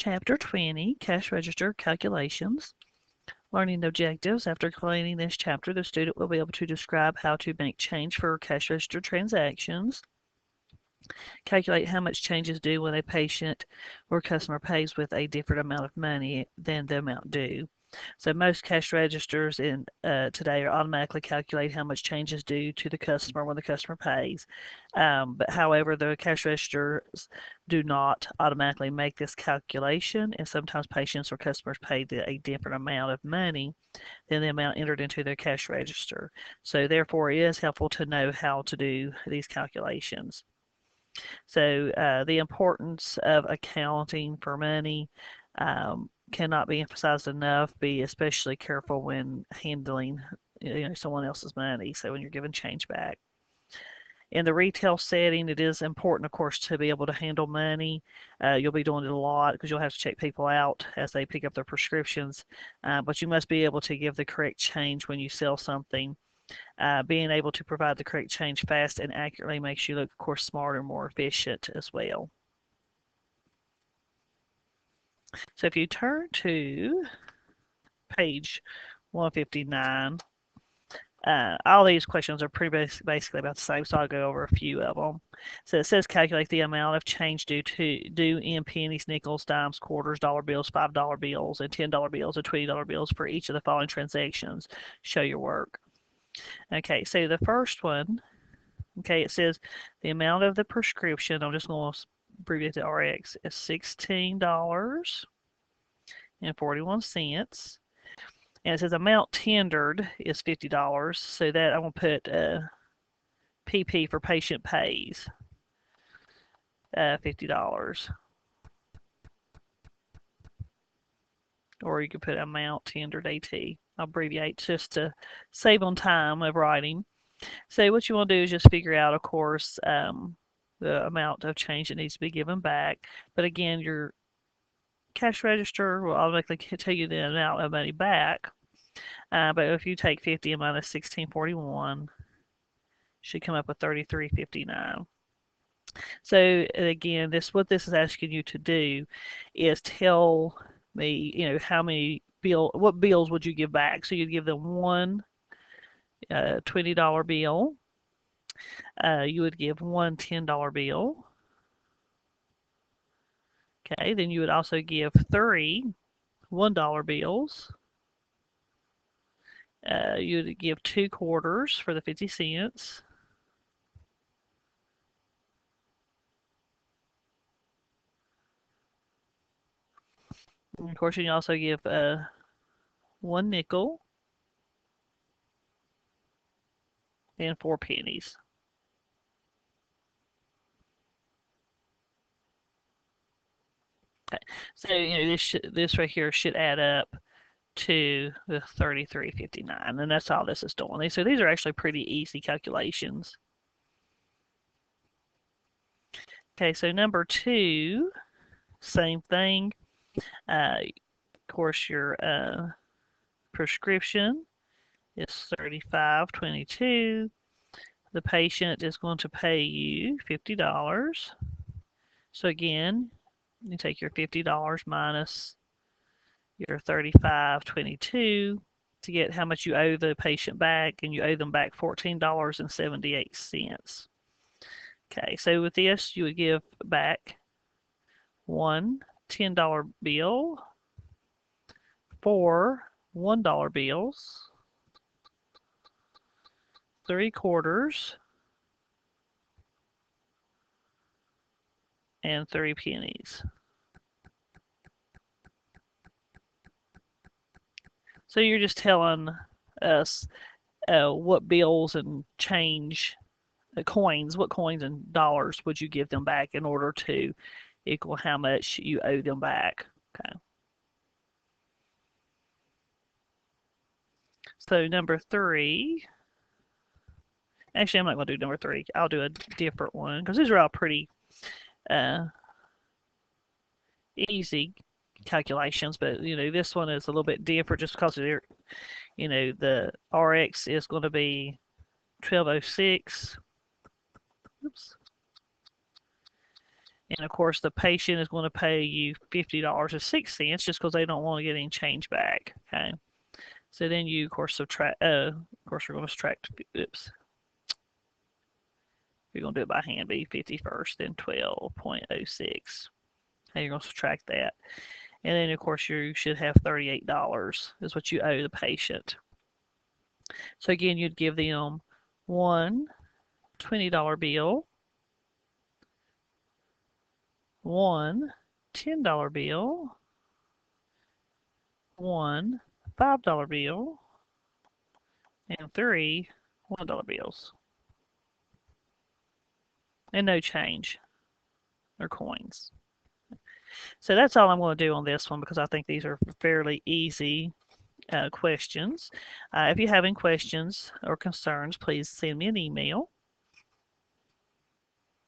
Chapter 20, Cash Register Calculations. Learning objectives. After completing this chapter, the student will be able to describe how to make change for cash register transactions, calculate how much change is due when a patient or customer pays with a different amount of money than the amount due. So most cash registers today are automatically calculate how much change is due to the customer when the customer pays. But however, the cash registers do not automatically make this calculation, and sometimes patients or customers pay a different amount of money than the amount entered into their cash register. So therefore, it is helpful to know how to do these calculations. So the importance of accounting for money cannot be emphasized enough. Be especially careful when handling someone else's money. So when you're giving change back. In the retail setting, it is important, of course, to be able to handle money. You'll be doing it a lot because you'll have to check people out as they pick up their prescriptions. But you must be able to give the correct change when you sell something. Being able to provide the correct change fast and accurately makes you look, of course, smarter and more efficient as well. So if you turn to page 159, all these questions are pretty basically about the same, so I'll go over a few of them. So it says calculate the amount of change due in pennies, nickels, dimes, quarters, dollar bills, $5 bills, and $10 bills, and $20 bills for each of the following transactions. Show your work. Okay, so the first one, okay, it says the amount of the prescription, I'm just going to abbreviate the RX, is $16.41. And it says amount tendered is $50. So that I'm going to put PP for patient pays, $50. Or you could put amount tendered AT. I'll abbreviate just to save on time of writing. So what you want to do is just figure out, of course, the amount of change that needs to be given back. But again, your cash register will automatically tell you the amount of money back. But if you take 50 and minus 1641, should come up with 33.59. So again, what this is asking you to do is tell me, what bills would you give back? So you'd give them one $20 bill. You would give one $10 bill. Okay, then you would also give three $1 bills. You would give 2 quarters for the 50 cents. And of course, you can also give 1 nickel and 4 pennies. Okay, so this right here should add up to the 33.59, and that's all this is doing. So these are actually pretty easy calculations. Okay, so number 2, same thing. Of course, your prescription is $35.22. The patient is going to pay you $50. So again, you take your $50 minus your $35.22 to get how much you owe the patient back, and you owe them back $14.78. Okay, so with this, you would give back one $10 bill, 4 $1 bills, 3 quarters, and 3 pennies. So you're just telling us what bills and change, what coins and dollars would you give them back in order to equal how much you owe them back. Okay. So number 3, actually I'm not going to do number 3. I'll do a different one because these are all pretty easy calculations, but this one is a little bit different just because the RX is going to be 1206. Oops. And of course, the patient is going to pay you $50.06 just because they don't want to get any change back. Okay. So then you, of course, subtract. Of course, we're going to subtract. Oops. You're going to do it by hand. Be 50 first, then 12.06. And you're going to subtract that. And then, of course, you should have $38 is what you owe the patient. So again, you'd give them one $20 bill, one $10 bill, one $5 bill, and three $1 bills. And no change or coins. So that's all I'm going to do on this one because I think these are fairly easy questions. If you have any questions or concerns, please send me an email.